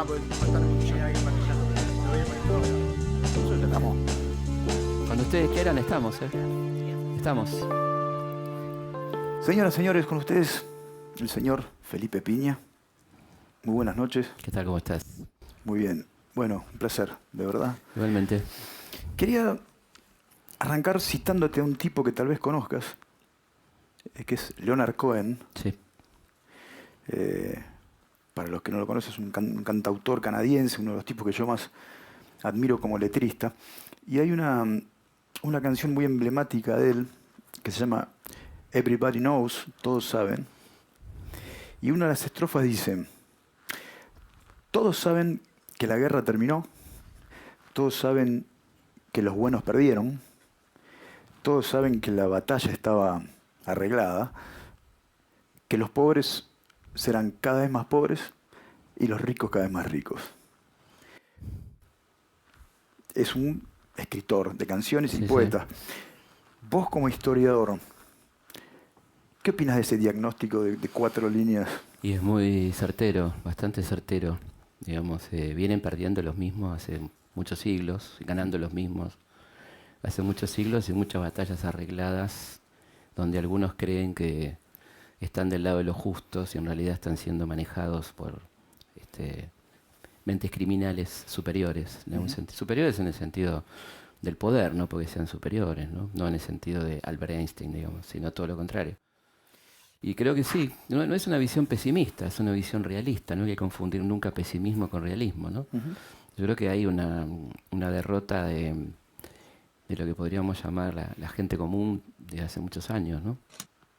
porque va a estar llega alguien maquillando. Lo voy a poner todo. Nosotros estamos. Cuando ustedes quieran, estamos, ¿eh? Estamos. Señoras, señores, con ustedes el señor Felipe Piña. Muy buenas noches. ¿Qué tal? ¿Cómo estás? Muy bien. Bueno, un placer, de verdad. Igualmente. Quería arrancar citándote a un tipo que tal vez conozcas, que es Leonard Cohen. Sí. Para los que no lo conocen, es un cantautor canadiense, uno de los tipos que yo más admiro como letrista. Y hay una canción muy emblemática de él que se llama Everybody Knows, todos saben. Y una de las estrofas dice: todos saben que la guerra terminó, todos saben que los buenos perdieron, todos saben que la batalla estaba arreglada, que los pobres serán cada vez más pobres y los ricos cada vez más ricos. Es un escritor de canciones y poeta. Vos como historiador, ¿qué opinas de ese diagnóstico de 4 líneas? Y es muy certero, bastante certero. Digamos, vienen perdiendo los mismos hace muchos siglos, ganando los mismos hace muchos siglos y muchas batallas arregladas, donde algunos creen que están del lado de los justos y en realidad están siendo manejados por mentes criminales superiores. Superiores en el sentido del poder, no porque sean superiores, no en el sentido de Albert Einstein, digamos, sino todo lo contrario. Y creo que sí, no es una visión pesimista, es una visión realista, no hay que confundir nunca pesimismo con realismo, ¿no? Yo creo que hay una derrota de lo que podríamos llamar la gente común de hace muchos años, ¿no?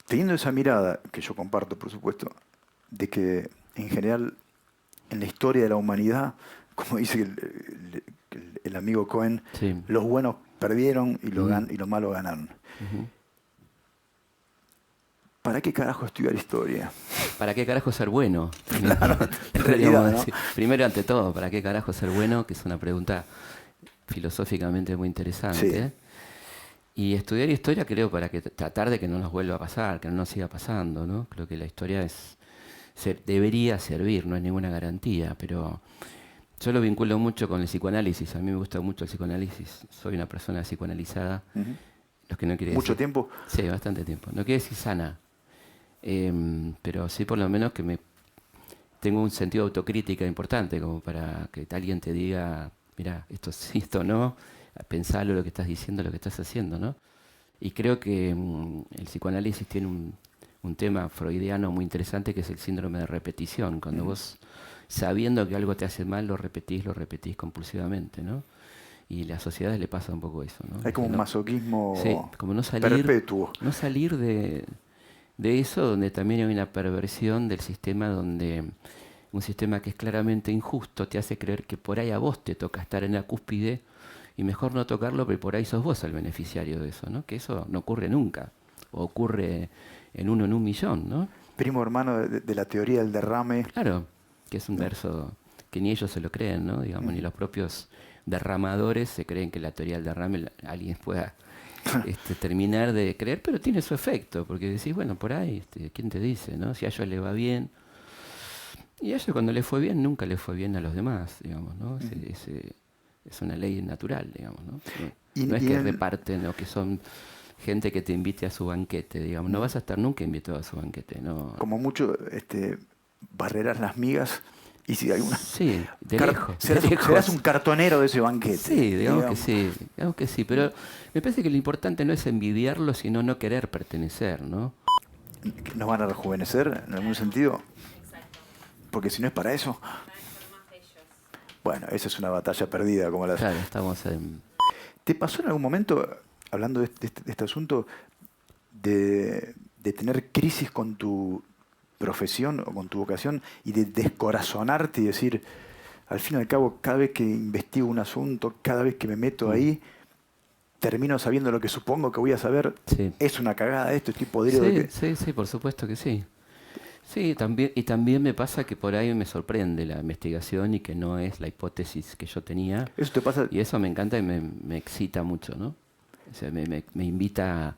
Teniendo esa mirada, que yo comparto, por supuesto, de que en general en la historia de la humanidad, como dice el amigo Cohen, Sí. los buenos perdieron y los malos ganaron. ¿Para qué carajo estudiar historia? ¿Para qué carajo ser bueno? Claro, en realidad, ¿no? Primero, ante todo, ¿para qué carajo ser bueno? Que es una pregunta filosóficamente muy interesante. Sí. Y estudiar historia creo para tratar de que no nos vuelva a pasar, que no nos siga pasando, ¿no? Creo que la historia debería servir, no es ninguna garantía, pero yo lo vinculo mucho con el psicoanálisis. A mí me gusta mucho el psicoanálisis. Soy una persona psicoanalizada. Los que no quiere ¿Mucho decir, tiempo? Sí, bastante tiempo. No quiere decir sana. Pero sí por lo menos que tengo un sentido de autocrítica importante, como para que alguien te diga, mira, esto sí, esto no, pensalo lo que estás diciendo, lo que estás haciendo, ¿no? Y creo que el psicoanálisis tiene un tema freudiano muy interesante que es el síndrome de repetición, cuando vos, sabiendo que algo te hace mal, lo repetís compulsivamente, ¿no? Y a las sociedades le pasa un poco eso, ¿no? Hay como un masoquismo como no perpetuo. No salir de eso, donde también hay una perversión del sistema, donde un sistema que es claramente injusto te hace creer que por ahí a vos te toca estar en la cúspide y mejor no tocarlo, pero por ahí sos vos el beneficiario de eso, ¿no? Que eso no ocurre nunca, o ocurre en 1 en 1.000.000, ¿no? Primo hermano de la teoría del derrame. Claro, que es un verso que ni ellos se lo creen, ¿no? Digamos, ni los propios derramadores se creen que la teoría del derrame alguien pueda terminar de creer, pero tiene su efecto, porque decís, bueno, por ahí, ¿quién te dice, no? Si a ellos les va bien, y a ellos cuando les fue bien, nunca les fue bien a los demás, digamos, ¿no? Es una ley natural, digamos, ¿no? No es que reparten o que son gente que te invite a su banquete, digamos, no vas a estar nunca invitado a su banquete, ¿no? Como mucho, barrerás las migas. Y si hay una. Sí, de lejos. Serás un cartonero de ese banquete. Sí, digamos que sí, pero me parece que lo importante no es envidiarlo, sino no querer pertenecer, ¿no? ¿Nos van a rejuvenecer en algún sentido? Porque si no es para eso. Bueno, esa es una batalla perdida, como la. Claro, estamos en. ¿Te pasó en algún momento, hablando de este asunto, de tener crisis con tu profesión o con tu vocación y de descorazonarte y decir, al fin y al cabo, cada vez que investigo un asunto, cada vez que me meto ahí, termino sabiendo lo que supongo que voy a saber? Sí. Es una cagada esto, estoy podrido de que... Sí, por supuesto que sí. Sí, también me pasa que por ahí me sorprende la investigación y que no es la hipótesis que yo tenía. ¿Eso te pasa? Y eso me encanta y me excita mucho, ¿no? O sea, me invita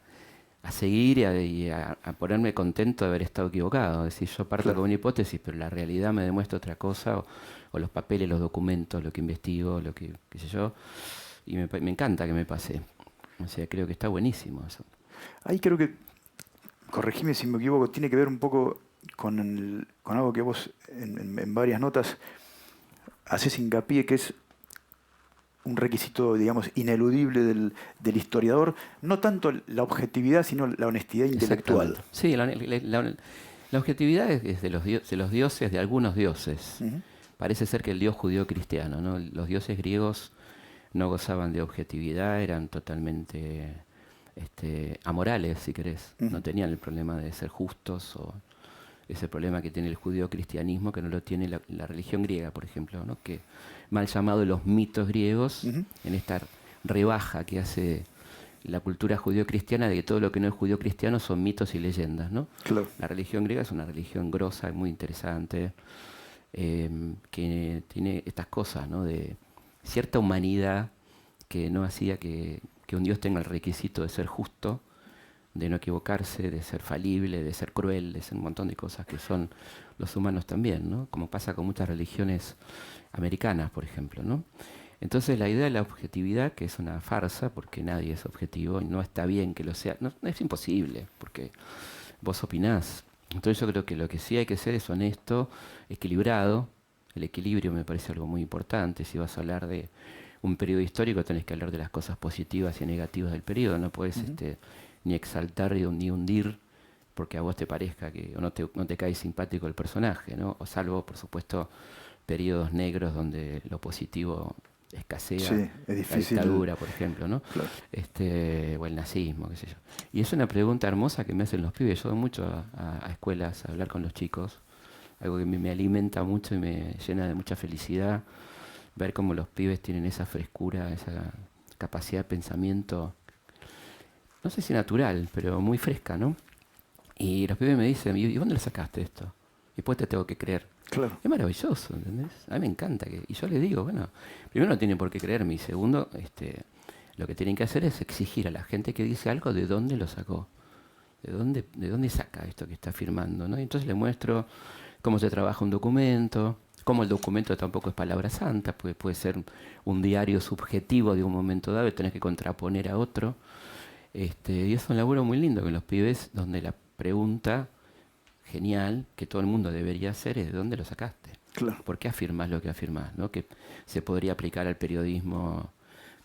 a seguir y a ponerme contento de haber estado equivocado. Es decir, yo parto Claro. con una hipótesis, pero la realidad me demuestra otra cosa, o los papeles, los documentos, lo que investigo, lo que, qué sé yo, y me encanta que me pase. O sea, creo que está buenísimo eso. Ahí creo que, corregime si me equivoco, tiene que ver un poco con algo que vos en varias notas haces hincapié, que es un requisito, digamos, ineludible del historiador, no tanto la objetividad, sino la honestidad intelectual. Exactamente. Sí, la objetividad es de los dioses, de algunos dioses. Ujú. Parece ser que el dios judío cristiano, ¿no? Los dioses griegos no gozaban de objetividad, eran totalmente amorales, si querés. Ujú. No tenían el problema de ser justos, o ese problema que tiene el judío cristianismo, que no lo tiene la religión griega, por ejemplo, ¿no? Que mal llamado los mitos griegos, Ujú. en esta rebaja que hace la cultura judío-cristiana de que todo lo que no es judío-cristiano son mitos y leyendas, ¿no? Claro. La religión griega es una religión grosa y muy interesante, que tiene estas cosas, ¿no? De cierta humanidad que no hacía que un Dios tenga el requisito de ser justo, de no equivocarse, de ser falible, de ser cruel, de ser un montón de cosas que son los humanos también, ¿no? Como pasa con muchas religiones americanas, por ejemplo, ¿no? Entonces la idea de la objetividad, que es una farsa, porque nadie es objetivo y no está bien que lo sea, no, es imposible, porque vos opinás. Entonces yo creo que lo que sí hay que ser es honesto, equilibrado. El equilibrio me parece algo muy importante. Si vas a hablar de un periodo histórico, tenés que hablar de las cosas positivas y negativas del periodo. No puedes Ujú. ni exaltar ni hundir porque a vos te parezca que o no te cae simpático el personaje, ¿no? O salvo, por supuesto, periodos negros donde lo positivo escasea, Sí, es la difícil. dictadura, por ejemplo, ¿no? Claro. O el nazismo, qué sé yo. Y es una pregunta hermosa que me hacen los pibes. Yo voy mucho a escuelas a hablar con los chicos, algo que me alimenta mucho y me llena de mucha felicidad, ver cómo los pibes tienen esa frescura, esa capacidad de pensamiento, no sé si natural, pero muy fresca, ¿no? Y los pibes me dicen, ¿y dónde lo sacaste esto? Y después te tengo que creer. Claro. Es maravilloso, ¿entendés? A mí me encanta. Y yo les digo, bueno, primero no tienen por qué creerme, y segundo, lo que tienen que hacer es exigir a la gente que dice algo de dónde lo sacó. ¿De dónde saca esto que está firmando? ¿No? Y entonces le muestro cómo se trabaja un documento, cómo el documento tampoco es palabra santa, porque puede ser un diario subjetivo de un momento dado y tenés que contraponer a otro. Y es un laburo muy lindo con los pibes, donde la pregunta genial que todo el mundo debería hacer es ¿de dónde lo sacaste? Claro. ¿Por qué afirmás lo que afirmás? ¿No? Que se podría aplicar al periodismo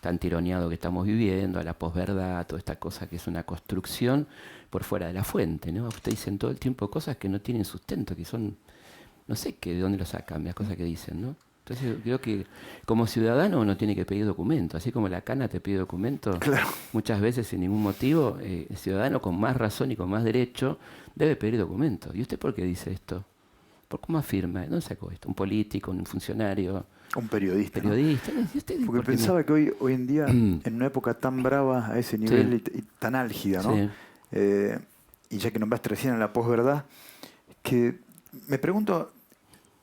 tan tironeado que estamos viviendo, a la posverdad, toda esta cosa que es una construcción por fuera de la fuente, ¿no? Ustedes dicen todo el tiempo cosas que no tienen sustento, que son, no sé de dónde lo sacan, las cosas que dicen, ¿no? Entonces creo que como ciudadano uno tiene que pedir documento, así como la cana te pide documento, Claro. muchas veces sin ningún motivo, el ciudadano con más razón y con más derecho debe pedir documento. ¿Y usted por qué dice esto? ¿Por cómo afirma? ¿Dónde sacó esto? ¿Un político, un funcionario, Un periodista. ¿no? periodista? ¿Y usted Porque por qué me- pensaba que hoy en día, en una época tan brava, a ese nivel y tan álgida, ¿no? Sí. Y ya que nombraste recién a la posverdad, que me pregunto,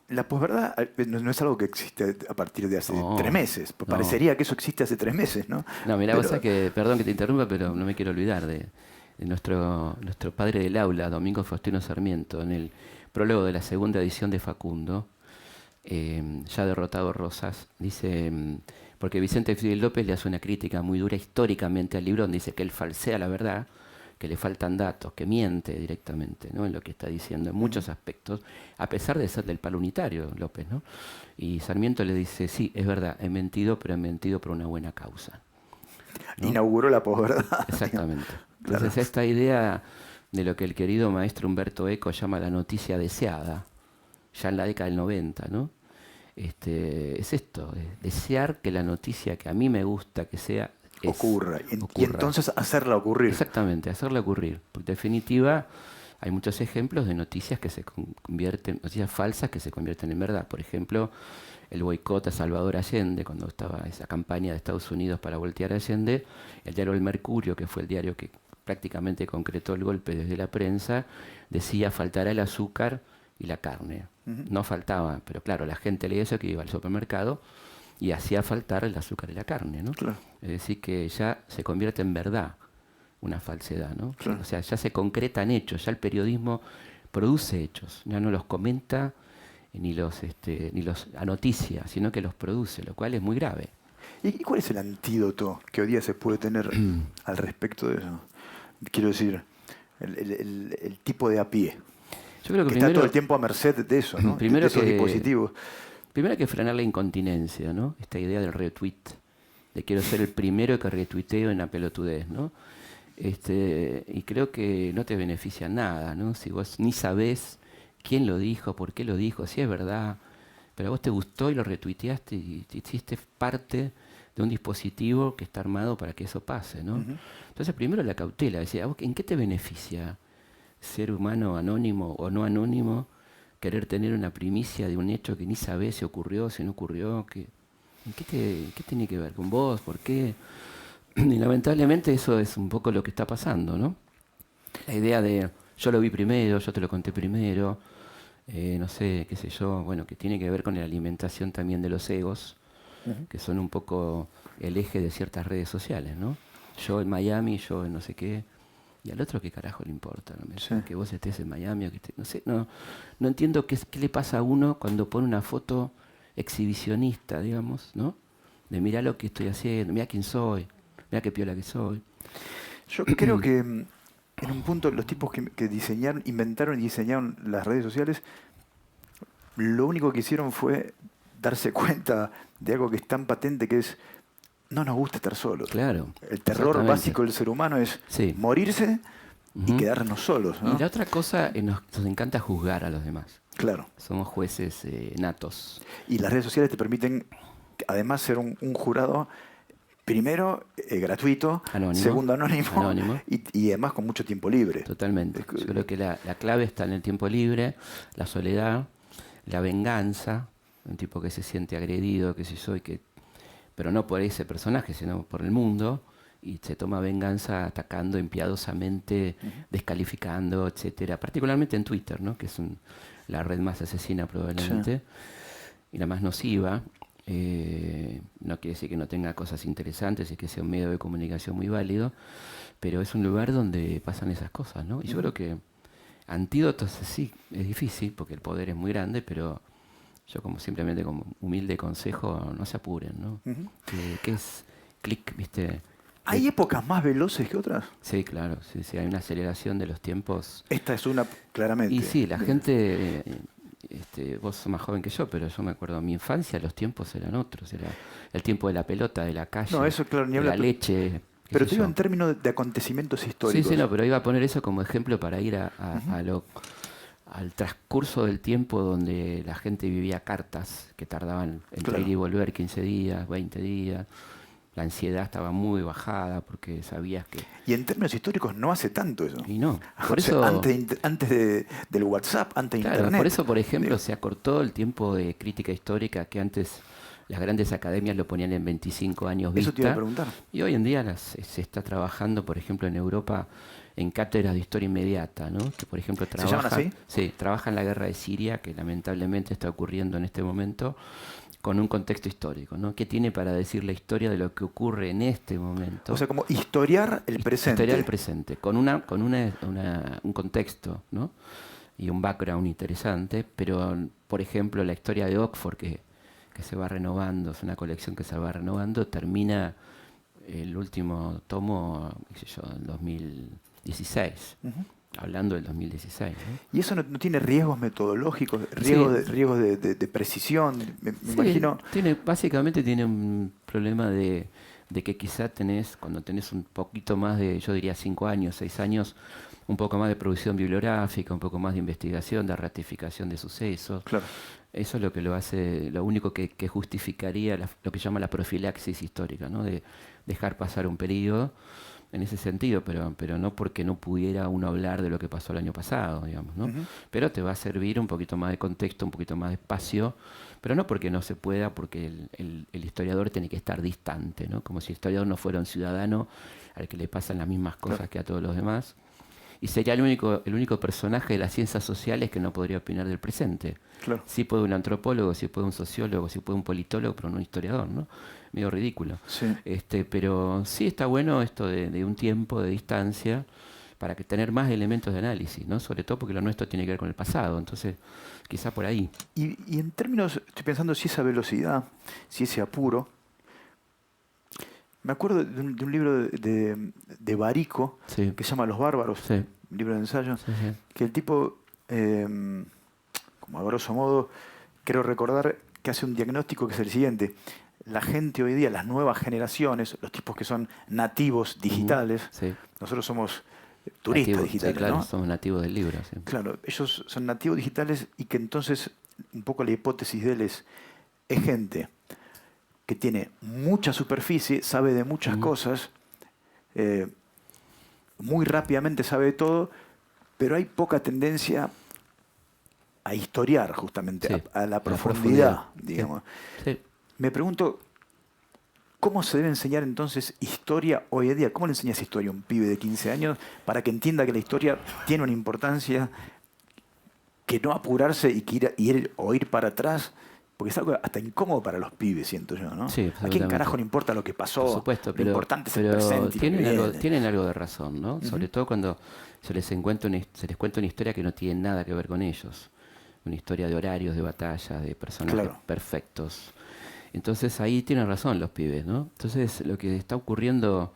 la posverdad no es algo que existe a partir de hace No, 3 meses. no. Parecería que eso existe hace 3 meses, ¿no? No, mirá, Pero- vos sabés que, perdón que te interrumpa, pero no me quiero olvidar de nuestro padre del aula, Domingo Faustino Sarmiento, en el prólogo de la segunda edición de Facundo, ya derrotado Rosas, dice, porque Vicente Fidel López le hace una crítica muy dura históricamente al libro, donde dice que él falsea la verdad, que le faltan datos, que miente directamente, ¿no? En lo que está diciendo, en muchos aspectos, a pesar de ser del palo unitario, López, ¿no? Y Sarmiento le dice, sí, es verdad, he mentido, pero he mentido por una buena causa, ¿no? Inauguró la posverdad. Exactamente. Claro. Entonces esta idea de lo que el querido maestro Humberto Eco llama la noticia deseada, ya en la década del 90, ¿no? Es esto, es desear que la noticia que a mí me gusta que sea Ocurra. Y ocurra. entonces hacerla ocurrir. Exactamente, hacerla ocurrir. Porque en definitiva hay muchos ejemplos de noticias que se convierten, noticias falsas que se convierten en verdad. Por ejemplo, el boicot a Salvador Allende, cuando estaba esa campaña de Estados Unidos para voltear a Allende, el diario El Mercurio, que fue el diario que prácticamente concretó el golpe desde la prensa, decía faltará el azúcar y la carne. Ujú. No faltaba, pero claro, la gente leía eso, que iba al supermercado y hacía faltar el azúcar y la carne, ¿no? Claro. Es decir, que ya se convierte en verdad una falsedad, ¿no? Claro. O sea, ya se concretan hechos, ya el periodismo produce hechos, ya no los comenta ni los anoticia, sino que los produce, lo cual es muy grave. ¿Y cuál es el antídoto que hoy día se puede tener al respecto de eso? Quiero decir, el tipo de a pie, Yo creo que que primero, está todo el tiempo a merced de eso, ¿no? primero de esos que- dispositivos. primero hay que frenar la incontinencia, ¿no? Esta idea del retweet, de quiero ser el primero que retuiteo en la pelotudez, ¿no? Y creo que no te beneficia nada, ¿no? Si vos ni sabés quién lo dijo, por qué lo dijo, si es verdad, pero a vos te gustó y lo retuiteaste y te hiciste parte de un dispositivo que está armado para que eso pase, ¿no? Ujú. Entonces, primero la cautela, decía, ¿vos ¿en qué te beneficia ser humano anónimo o no anónimo, querer tener una primicia de un hecho que ni sabés si ocurrió, si no ocurrió? ¿Qué tiene que ver con vos? ¿Por qué? Y lamentablemente eso es un poco lo que está pasando, ¿no? La idea de yo lo vi primero, yo te lo conté primero, no sé, qué sé yo, bueno, que tiene que ver con la alimentación también de los egos, Ujú. que son un poco el eje de ciertas redes sociales, ¿no? Yo en Miami, yo en no sé qué, y al otro qué carajo le importa, ¿no? Sí. Que vos estés en Miami o que estés, no sé, no entiendo qué le pasa a uno cuando pone una foto exhibicionista, digamos, ¿no? De mirá lo que estoy haciendo, mirá quién soy, mirá qué piola que soy. Yo creo que en un punto los tipos que diseñaron, inventaron y diseñaron las redes sociales, lo único que hicieron fue darse cuenta de algo que es tan patente, que es no nos gusta estar solos. Claro. El terror Exactamente. básico del ser humano es Sí. morirse y Ujú. quedarnos solos, ¿no? Y la otra cosa, nos encanta juzgar a los demás. Claro. Somos jueces natos. Y las redes sociales te permiten, además, ser un jurado, primero gratuito, Anónimo. segundo anónimo, Anónimo. y además con mucho tiempo libre. Totalmente. Es que- Yo creo que la clave está en el tiempo libre, la soledad, la venganza, un tipo que se siente agredido, que si soy, pero no por ese personaje, sino por el mundo, y se toma venganza atacando impiadosamente, descalificando, etcétera. Particularmente en Twitter, ¿no? Que es la red más asesina probablemente, y la más nociva. No quiere decir que no tenga cosas interesantes y que sea un medio de comunicación muy válido, pero es un lugar donde pasan esas cosas, ¿no? Y yo creo que antídotos sí, es difícil porque el poder es muy grande, pero yo simplemente como humilde consejo, no se apuren, ¿no? Ujú. Que es clic, ¿viste? ¿Hay épocas más veloces que otras? Sí, claro, sí, hay una aceleración de los tiempos. Esta es una, claramente. Y sí, la gente, vos sos más joven que yo, pero yo me acuerdo, en mi infancia los tiempos eran otros, era el tiempo de la pelota, de la calle, No, eso, claro, ni de hablar, la leche. qué Pero sé te digo yo. en términos de acontecimientos Sí, históricos. sí, no, pero iba a poner eso como ejemplo para ir al transcurso del tiempo donde la gente vivía cartas que tardaban entre Claro. ir y volver 15 días, 20 días. La ansiedad estaba muy bajada porque sabías que... Y en términos históricos no hace tanto eso. Y no, por O sea, eso... antes del WhatsApp, antes de Claro, Internet. por eso, por ejemplo, Digo, se acortó el tiempo de crítica histórica que antes las grandes academias lo ponían en 25 años eso te iba a vista. preguntar. Y hoy en día se está trabajando, por ejemplo, en Europa en cátedras de historia inmediata, ¿no? Que, por ejemplo, ¿Se llaman así? Sí, trabajan la guerra de Siria, que lamentablemente está ocurriendo en este momento, con un contexto histórico, ¿no? ¿Qué tiene para decir la historia de lo que ocurre en este momento? O sea, como historiar el presente. Historia del presente, con un contexto, ¿no? Y un background interesante, pero, por ejemplo, la historia de Oxford, que se va renovando, es una colección que se va renovando, termina el último tomo, qué sé yo, en 2016, Ujú. hablando del 2016, ¿no? Y eso no tiene riesgos metodológicos, Sí. riesgos de precisión. Me Sí, imagino. básicamente tiene un problema de que quizá cuando tenés un poquito más de, yo diría 5 años, 6 años, un poco más de producción bibliográfica, un poco más de investigación, de ratificación de sucesos. Claro. Eso es lo que lo hace, lo único que justificaría lo que llama la profilaxis histórica, ¿no? De dejar pasar un periodo en ese sentido, pero no porque no pudiera uno hablar de lo que pasó el año pasado, digamos, ¿no? Ujú. Pero te va a servir un poquito más de contexto, un poquito más de espacio, pero no porque no se pueda, porque el historiador tiene que estar distante, ¿no? Como si el historiador no fuera un ciudadano al que le pasan las mismas cosas Claro. que a todos los demás. Y sería el único personaje de las ciencias sociales que no podría opinar del presente. Claro. Sí puede un antropólogo, sí puede un sociólogo, sí puede un politólogo, pero no un historiador, ¿no? Medio ridículo. Sí. Pero sí está bueno esto de un tiempo de distancia para que tener más elementos de análisis, ¿no? Sobre todo porque lo nuestro tiene que ver con el pasado, entonces quizá por ahí. Y en términos, estoy pensando si esa velocidad, si ese apuro. Me acuerdo de un libro de Barico Sí, que se llama Los Bárbaros, sí, un libro de ensayo, sí, sí. que el tipo, como a grosso modo, creo recordar que hace un diagnóstico que es el siguiente. La gente hoy día, las nuevas generaciones, los tipos que son nativos digitales, Sí. nosotros somos turistas Nativos, digitales, sí, claro, ¿no? somos nativos del libro. Sí. Claro, ellos son nativos digitales y que entonces un poco la hipótesis de él es gente que tiene mucha superficie, sabe de muchas cosas, eh, muy rápidamente sabe de todo, pero hay poca tendencia a historiar justamente, Sí, a la a la profundidad, profundidad. digamos. Sí. Me pregunto, ¿cómo se debe enseñar entonces historia hoy en día? ¿Cómo le enseñas historia a un pibe de 15 años para que entienda que la historia tiene una importancia, que no apurarse y que ir para atrás? Porque es algo hasta incómodo para los pibes, siento yo, ¿no? Sí, ¿A quién absolutamente. carajo le importa lo que pasó? Por supuesto, Lo pero, importante es el pero presente y lo que viene. tienen algo de razón, ¿no? Sobre todo cuando se les cuenta una historia que no tiene nada que ver con ellos. Una historia de horarios, de batallas, de personajes Claro. perfectos. Entonces ahí tienen razón los pibes, ¿no? Entonces lo que está ocurriendo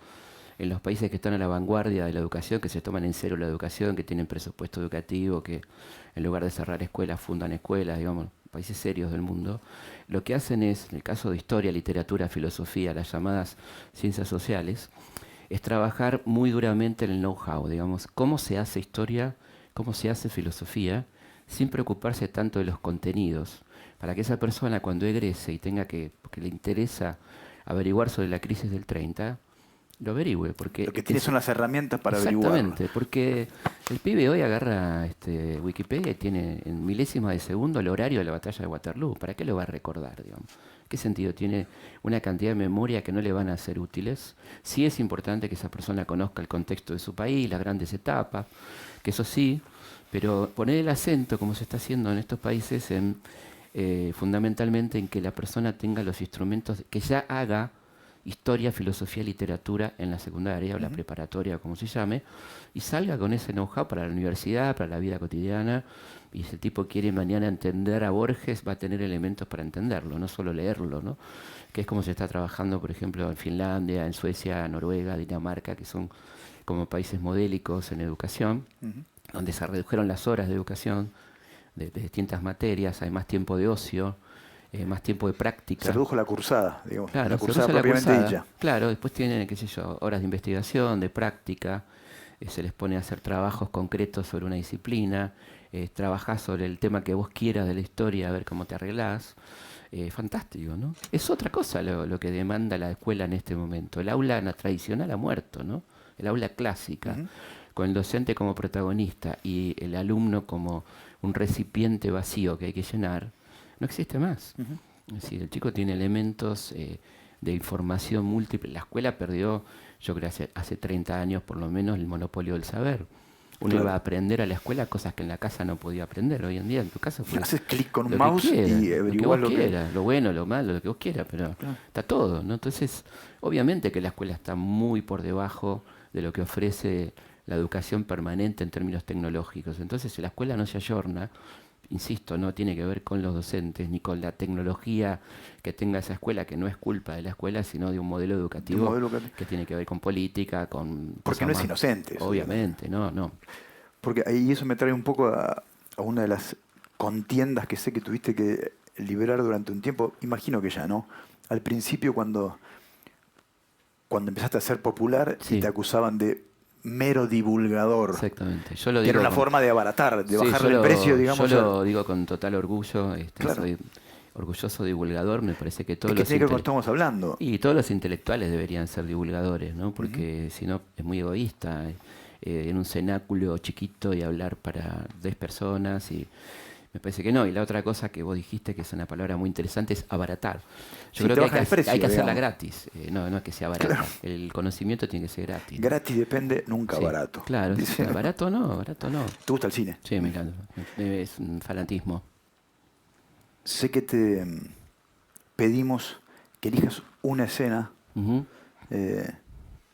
en los países que están a la vanguardia de la educación, que se toman en serio la educación, que tienen presupuesto educativo, que en lugar de cerrar escuelas, fundan escuelas, digamos, países serios del mundo, lo que hacen es, en el caso de historia, literatura, filosofía, las llamadas ciencias sociales, es trabajar muy duramente en el know-how, digamos, cómo se hace historia, cómo se hace filosofía, sin preocuparse tanto de los contenidos, para que esa persona cuando egrese y tenga porque le interesa averiguar sobre la crisis del 30, lo averigüe, porque Lo que tiene son las herramientas para averiguarlo. exactamente, porque el pibe hoy agarra Wikipedia y tiene en milésimas de segundo el horario de la batalla de Waterloo. ¿Para qué lo va a recordar, digamos? ¿Qué sentido tiene una cantidad de memoria que no le van a ser útiles? Sí es importante que esa persona conozca el contexto de su país, las grandes etapas, que eso sí, pero poner el acento, como se está haciendo en estos países, fundamentalmente en que la persona tenga los instrumentos, que ya haga historia, filosofía, literatura en la secundaria o la preparatoria, como se llame, y salga con ese know-how para la universidad, para la vida cotidiana, y ese tipo quiere mañana entender a Borges, va a tener elementos para entenderlo, no solo leerlo, ¿no? Que es como se está trabajando, por ejemplo, en Finlandia, en Suecia, Noruega, Dinamarca, que son como países modélicos en educación, donde se redujeron las horas de educación de distintas materias, hay más tiempo de ocio, más tiempo de práctica. Se redujo la cursada, digamos. Claro, La se cursada reduce la propiamente cursada. dicha. Claro, después tienen, qué sé yo, horas de investigación, de práctica, se les pone a hacer trabajos concretos sobre una disciplina, trabajás sobre el tema que vos quieras de la historia, a ver cómo te arreglás. Fantástico, ¿no? Es otra cosa lo que demanda la escuela en este momento. El aula tradicional ha muerto, ¿no? El aula clásica, con el docente como protagonista y el alumno como un recipiente vacío que hay que llenar, no existe más. Es decir, el chico tiene elementos de información múltiple. La escuela perdió, yo creo, hace 30 años por lo menos, el monopolio del saber. Uno Claro. iba a aprender a la escuela cosas que en la casa no podía aprender. Hoy en día en tu casa Haces clic con un lo que mouse quieras, y lo que averiguás vos quieras, lo bueno, lo malo, lo que vos quieras, pero Claro. está todo, ¿no? Entonces, obviamente que la escuela está muy por debajo de lo que ofrece la educación permanente en términos tecnológicos. Entonces, si la escuela no se ayorna, insisto, no tiene que ver con los docentes ni con la tecnología que tenga esa escuela, que no es culpa de la escuela, sino de un modelo educativo, modelo educativo. que tiene que ver con política, con... Porque cosas no es más- inocente eso, Obviamente, no. Porque ahí eso me trae un poco a una de las contiendas que sé que tuviste que liberar durante un tiempo. Imagino que ya, ¿no? Al principio cuando empezaste a ser popular Sí. y te acusaban de mero divulgador. Exactamente. Yo lo Que era digo una con- forma de abaratar, de Sí, bajarle yo el precio, digamos. Yo lo digo con total orgullo. Claro. Soy orgulloso divulgador. Me parece que Es todos que los tiene que ver con lo que estamos hablando. y todos los intelectuales deberían ser divulgadores, ¿no? Porque si no es muy egoísta en un cenáculo chiquito y hablar para 10 personas. Y Me parece que no. Y la otra cosa que vos dijiste, que es una palabra muy interesante, es abaratar. Sí, Yo creo te que baja el precio, hay que hacerla digamos. gratis. No es que sea barata. El conocimiento tiene que ser gratis, ¿no? Gratis depende, nunca Sí, barato. claro, sí, Dice, barato no, barato no. ¿te gusta el cine? Sí, me encanta. Es un fanatismo. Sé que te pedimos que elijas una escena. Ujú.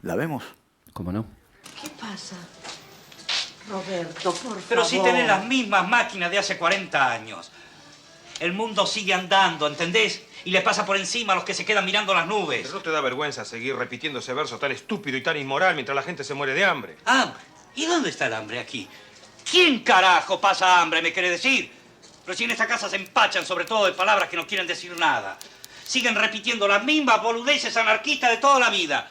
¿La vemos? ¿Cómo no? ¿Qué pasa? Roberto, por favor. Pero si tenés las mismas máquinas de hace 40 años. El mundo sigue andando, ¿entendés? Y le pasa por encima a los que se quedan mirando las nubes. ¿Pero no te da vergüenza seguir repitiendo ese verso tan estúpido y tan inmoral mientras la gente se muere de hambre? ¿Hambre? ¿Y dónde está el hambre aquí? ¿Quién carajo pasa hambre, me quiere decir? Pero si en esta casa se empachan sobre todo de palabras que no quieren decir nada. Siguen repitiendo las mismas boludeces anarquistas de toda la vida.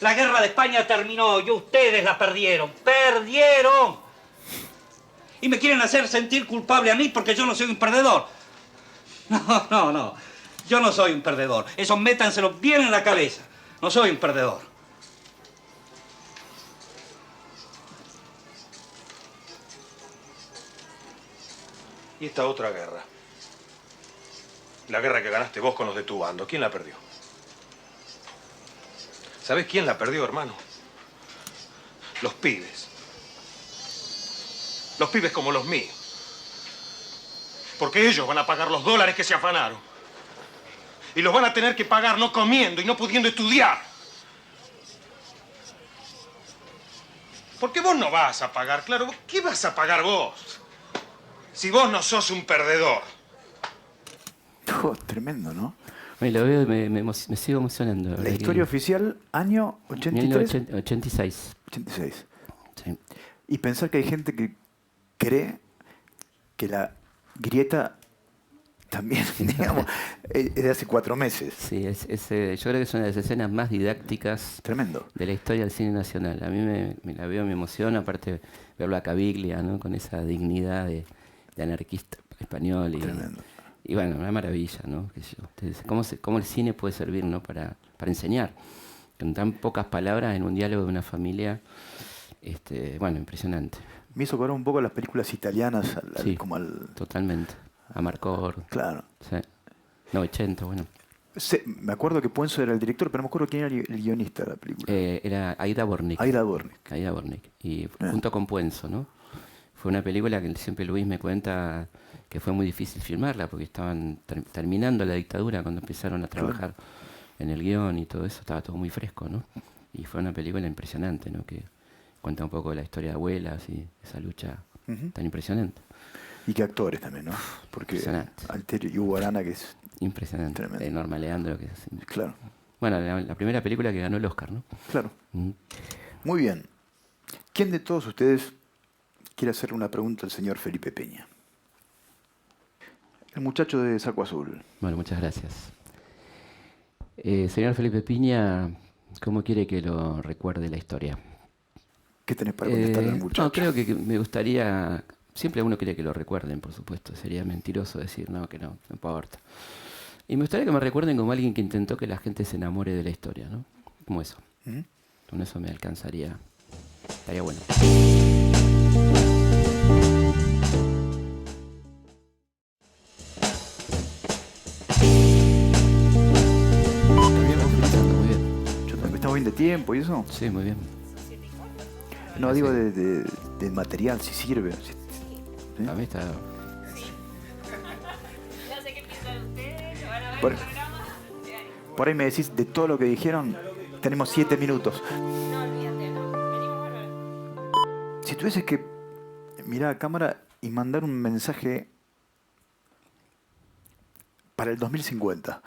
La guerra de España terminó y ustedes la perdieron. ¡Perdieron! Y me quieren hacer sentir culpable a mí porque yo no soy un perdedor. No. Yo no soy un perdedor. Eso métanselo bien en la cabeza. No soy un perdedor. Y esta otra guerra. La guerra que ganaste vos con los de tu bando. ¿Quién la perdió? ¿Sabés quién la perdió, hermano? Los pibes. Los pibes como los míos. Porque ellos van a pagar los dólares que se afanaron. Y los van a tener que pagar no comiendo y no pudiendo estudiar. Porque vos no vas a pagar, claro. ¿Qué vas a pagar vos? Si vos no sos un perdedor. Oh, tremendo, ¿no? Me lo veo y me sigo emocionando. La verdad historia que- oficial, año 83, 1986. 86. Sí. Y pensar que hay gente que cree que la grieta también, digamos, es de hace 4 meses. Sí, yo creo que es una de las escenas más didácticas Tremendo. de la historia del cine nacional. A mí me la veo, me emociona, aparte verlo a Caviglia, ¿no? Con esa dignidad de anarquista español. Tremendo. Y bueno, una maravilla, ¿no? Qué sé yo. Entonces, ¿cómo el cine puede servir, ¿no? para enseñar? Con tan pocas palabras en un diálogo de una familia, bueno, impresionante. Me hizo acordar un poco las películas italianas, Sí. como al... Totalmente. A Marcor. Claro. Sí. No, 80, bueno. Me acuerdo que Puenzo era el director, pero no me acuerdo quién era el guionista de la película. Era Aida Bornik. Aida Bornik. Aida Bornik. Y Ah. junto con Puenzo, ¿no? Fue una película que siempre Luis me cuenta que fue muy difícil filmarla porque estaban terminando la dictadura cuando empezaron a trabajar en el guión y todo eso, estaba todo muy fresco, ¿no? Y fue una película impresionante, ¿no? Que cuenta un poco de la historia de abuelas y esa lucha Ujú. tan impresionante. Y qué actores también, ¿no? Porque Impresionante. Alterio y Hugo Arana, que es... Impresionante. Tremendo. Norma Leandro, que es... Claro, Bueno, la primera película que ganó el Oscar, ¿no? claro. Mm. Muy bien. ¿Quién de todos ustedes quiere hacerle una pregunta al señor Felipe Peña? El muchacho de saco azul. Bueno, muchas gracias. Señor Felipe Piña, ¿cómo quiere que lo recuerde la historia? ¿Qué tenés para contestarle al muchacho? No, creo que me gustaría... Siempre uno quiere que lo recuerden, por supuesto. Sería mentiroso decir, no, que no importa. Y me gustaría que me recuerden como alguien que intentó que la gente se enamore de la historia, ¿no? Como eso. ¿Mm? Con eso me alcanzaría. Estaría bueno. ¿Está bien la entrevista? Muy bien. Yo también. ¿Estamos bien de tiempo y eso? Sí, muy bien. No, Sí. digo de material, si sirve. ¿Sí? A mí está... No sé qué piensan ustedes, lo van a ver Por- el programa. Por ahí me decís, de todo lo que dijeron, tenemos 7 minutos. No olvídate, no. Venimos bárbaro. Si tuvieses que mirar a cámara y mandar un mensaje para el 2050.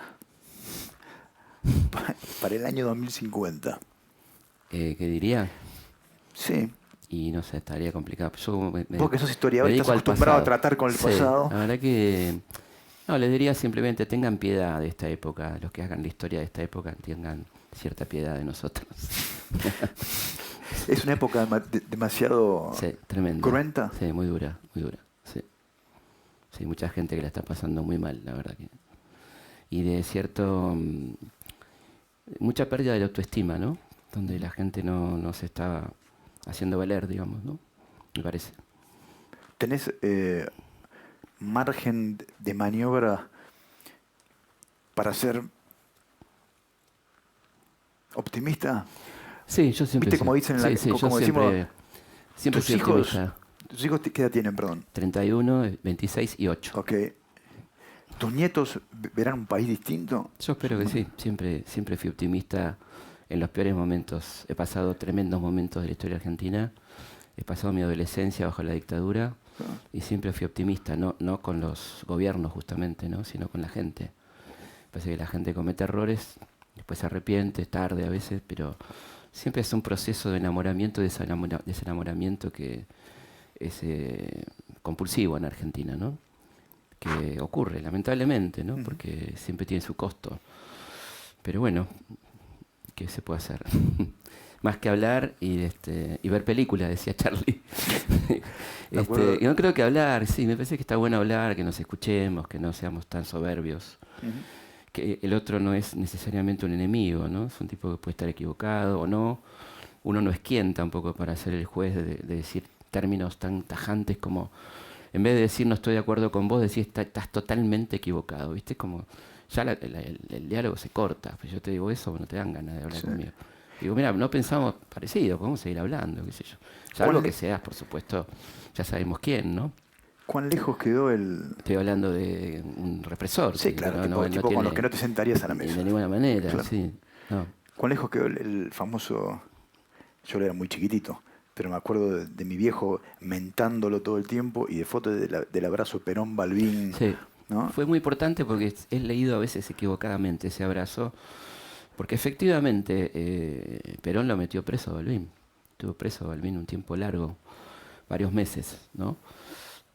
Para el año 2050. ¿Qué diría? Sí. Y no sé, estaría complicado. Yo Vos que sos historiador, me estás dedico al acostumbrado a pasado. tratar con el Sí, pasado. La verdad que... No, les diría simplemente tengan piedad de esta época. Los que hagan la historia de esta época tengan cierta piedad de nosotros. Es una época demasiado Sí, tremendo. cruenta. Sí, muy dura, muy dura. Sí. Sí, mucha gente que la está pasando muy mal, la verdad que. Y de cierto... mucha pérdida de la autoestima, ¿no? Donde la gente no se está haciendo valer, digamos, ¿no? Me parece. ¿Tenés margen de maniobra para ser optimista? Sí, yo siempre... ¿Viste como dicen en la, sí, como yo decimos, siempre tus soy hijos, optimista. tus hijos qué edad tienen, perdón? 31, 26 y 8. Ok. ¿Tus nietos verán un país distinto? Yo espero que sí. Siempre fui optimista en los peores momentos. He pasado tremendos momentos de la historia argentina. He pasado mi adolescencia bajo la dictadura y siempre fui optimista, no con los gobiernos justamente, ¿no? Sino con la gente. Parece que la gente comete errores, después se arrepiente, tarde a veces, pero siempre es un proceso de enamoramiento y desenamoramiento que es compulsivo en Argentina, ¿no? Que ocurre, lamentablemente, ¿no? Porque siempre tiene su costo. Pero bueno, ¿qué se puede hacer? Más que hablar y ver películas, decía Charlie. Y no creo que hablar, sí, me parece que está bueno hablar, que nos escuchemos, que no seamos tan soberbios. Que el otro no es necesariamente un enemigo, ¿no? Es un tipo que puede estar equivocado o no. Uno no es quien tampoco para ser el juez de decir términos tan tajantes como, en vez de decir no estoy de acuerdo con vos, decir estás totalmente equivocado, ¿viste? Como ya el diálogo se corta. Pues yo te digo eso, no te dan ganas de hablar conmigo. Digo, mira, no pensamos parecido, podemos seguir hablando, qué sé yo. Salvo que seas, por supuesto, ya sabemos quién, ¿no? ¿Cuán lejos quedó el...? Estoy hablando de un represor. Sí, claro, tipo con los que no te sentarías a la mesa. De ninguna manera, claro. sí. No. ¿Cuán lejos quedó el famoso... Yo era muy chiquitito, pero me acuerdo de mi viejo mentándolo todo el tiempo y de fotos del abrazo Perón-Balbín. Sí. ¿No? Fue muy importante porque es leído a veces equivocadamente ese abrazo, porque efectivamente Perón lo metió preso a Balbín. Estuvo preso a Balbín un tiempo largo, varios meses, ¿no?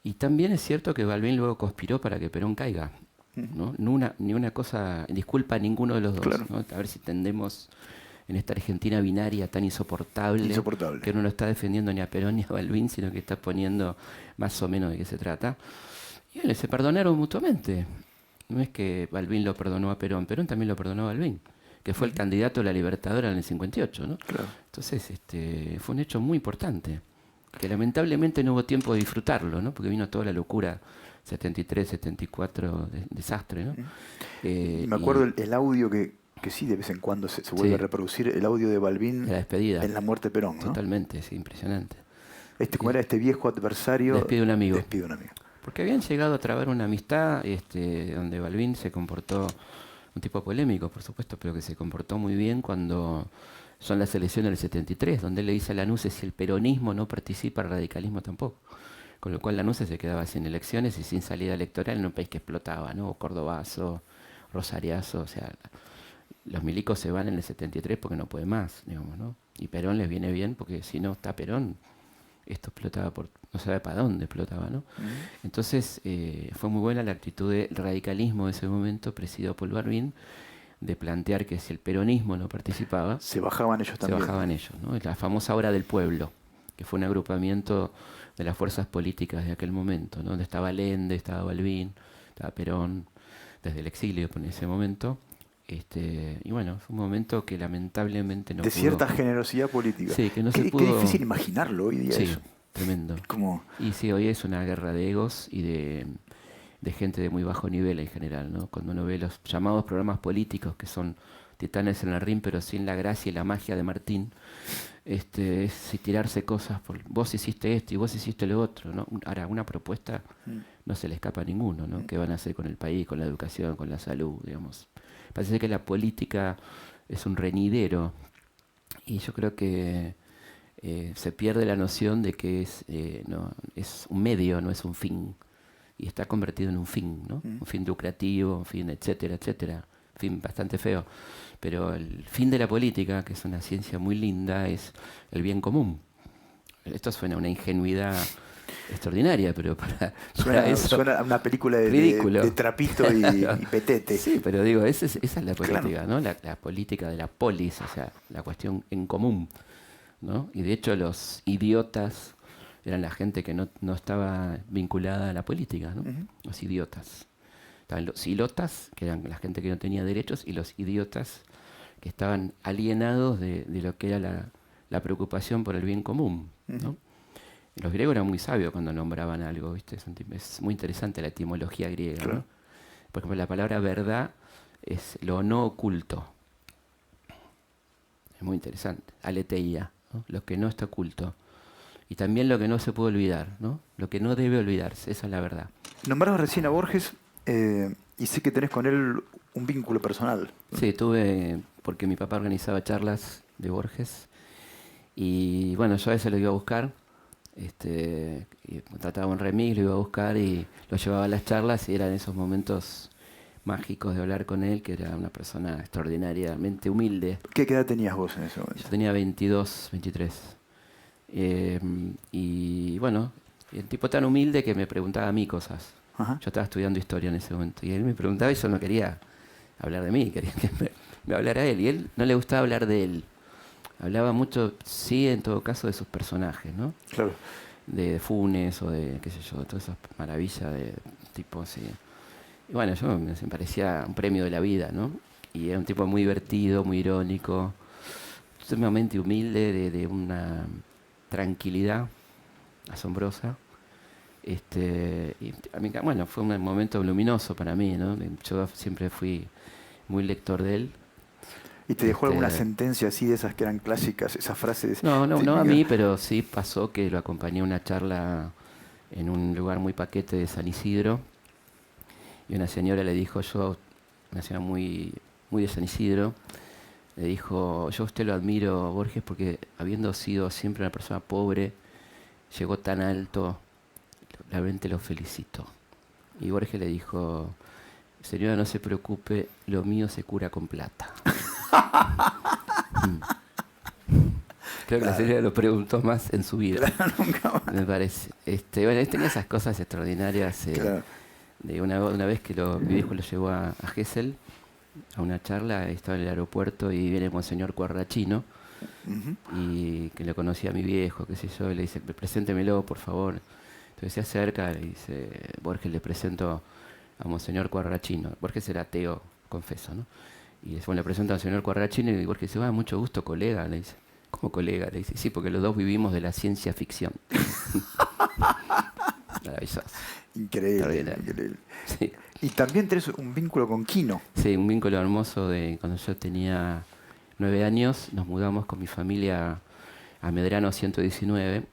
Y también es cierto que Balbín luego conspiró para que Perón caiga, ¿no? Ni una cosa, disculpa a ninguno de los dos, claro. ¿no? A ver si tendemos en esta Argentina binaria tan insoportable, que uno no está defendiendo ni a Perón ni a Balbín, sino que está poniendo más o menos de qué se trata. Y bueno, se perdonaron mutuamente. No es que Balbín lo perdonó a Perón, Perón también lo perdonó a Balbín, que fue el candidato a la Libertadora en el 58, ¿no? Claro. Entonces, fue un hecho muy importante, que lamentablemente no hubo tiempo de disfrutarlo, ¿no? Porque vino toda la locura, 73, 74, desastre, ¿no? Y me acuerdo el audio que sí de vez en cuando se vuelve a reproducir, el audio de Balbín la despedida. En la muerte de Perón, ¿no? Totalmente, sí, impresionante. Como era este viejo adversario... Despide un amigo. Despide un amigo. Porque habían llegado a trabar una amistad donde Balbín se comportó, un tipo polémico, por supuesto, pero que se comportó muy bien cuando son las elecciones del 73, donde él le dice a Lanuse si el peronismo no participa, el radicalismo tampoco. Con lo cual Lanuse se quedaba sin elecciones y sin salida electoral en un país que explotaba, ¿no? Cordobazo, Rosariazo, o sea, los milicos se van en el 73 porque no puede más, digamos, ¿no? Y Perón les viene bien porque si no está Perón, esto explotaba no sabe para dónde explotaba, ¿no? Entonces fue muy buena la actitud del radicalismo de ese momento, presidido por Balbín, de plantear que si el peronismo no participaba, se bajaban ellos también. Se bajaban ellos, ¿no? La famosa Hora del Pueblo, que fue un agrupamiento de las fuerzas políticas de aquel momento, ¿no? Donde estaba Allende, estaba Balbín, estaba Perón, desde el exilio en ese momento. Y bueno, fue un momento que lamentablemente no de pudo. Cierta generosidad política. Sí, que no se pudo. Qué difícil imaginarlo hoy día eso. Tremendo. Como... Y sí, hoy es una guerra de egos y de gente de muy bajo nivel en general, ¿no? Cuando uno ve los llamados programas políticos que son titanes en el ring, pero sin la gracia y la magia de Martín, es tirarse cosas por vos hiciste esto y vos hiciste lo otro, ¿no? Ahora, una propuesta no se le escapa a ninguno, ¿no? ¿Qué van a hacer con el país, con la educación, con la salud, digamos? Parece que la política es un reñidero y yo creo que se pierde la noción de que es un medio, no es un fin. Y está convertido en un fin, ¿no? Un fin lucrativo, un fin, etcétera, etcétera. Un fin bastante feo. Pero el fin de la política, que es una ciencia muy linda, es el bien común. Esto suena a una ingenuidad extraordinaria, pero para eso... Suena a una película de Trapito y Petete. Sí, pero digo, esa es la política, ¿no? La política de la polis, o sea, la cuestión en común, ¿no? Y de hecho los idiotas eran la gente que no estaba vinculada a la política, ¿no? Los idiotas. Estaban los ilotas, que eran la gente que no tenía derechos, y los idiotas, que estaban alienados de lo que era la preocupación por el bien común, ¿no? Los griegos eran muy sabios cuando nombraban algo, ¿viste? Es muy interesante la etimología griega, Claro. ¿no? Por ejemplo, la palabra verdad es lo no oculto. Es muy interesante. Aletheia, ¿no? Lo que no está oculto. Y también lo que no se puede olvidar, ¿no? Lo que no debe olvidarse, esa es la verdad. Nombrabas recién a Borges y sé que tenés con él un vínculo personal. Sí, porque mi papá organizaba charlas de Borges y bueno, yo a veces lo iba a buscar, y contrataba un remix, lo iba a buscar y lo llevaba a las charlas y eran esos momentos mágicos de hablar con él, que era una persona extraordinariamente humilde. ¿Qué edad tenías vos en ese momento? Yo tenía 22, 23. Y bueno, el tipo tan humilde que me preguntaba a mí cosas. Ajá. Yo estaba estudiando historia en ese momento y él me preguntaba y yo no quería hablar de mí, quería que me hablara él. Y él no le gustaba hablar de él. Hablaba mucho, sí, en todo caso, de sus personajes, ¿no? Claro. De Funes o de, qué sé yo, todas esas maravillas de tipo así. Y bueno, yo me parecía un premio de la vida, ¿no? Y era un tipo muy divertido, muy irónico, sumamente humilde, de una tranquilidad asombrosa. Y a mí, bueno, fue un momento luminoso para mí, ¿no? Yo siempre fui muy lector de él. ¿Y te dejó alguna sentencia así de esas que eran clásicas, esas frases? No a típicas? mí, pero sí pasó que lo acompañé a una charla en un lugar muy paquete de San Isidro y una señora le dijo, una señora muy, muy de San Isidro, le dijo, yo a usted lo admiro, Borges, porque habiendo sido siempre una persona pobre, llegó tan alto, realmente lo felicito. Y Borges le dijo, señora, no se preocupe, lo mío se cura con plata. Creo que la señora lo preguntó más en su vida. Claro, nunca más. Me parece. Bueno, él tenía esas cosas extraordinarias. Claro. De una vez que mi viejo lo llevó a Gesell a una charla, estaba en el aeropuerto y viene Monseñor Cuarrachino y que lo conocía a mi viejo, qué sé yo, y le dice, preséntemelo, por favor. Entonces se acerca y dice, Borges, le presento a Monseñor Cuarrachino. Borges era ateo, confeso, ¿no? Y después le presenta al señor Cuarrachino y Borges dice, mucho gusto, colega, le dice. ¿Cómo colega? Le dice, sí, porque los dos vivimos de la ciencia ficción. Maravilloso. Increíble, increíble. Sí. Y también tenés un vínculo con Quino. Sí, un vínculo hermoso de cuando yo tenía 9 años, nos mudamos con mi familia a Medrano 119,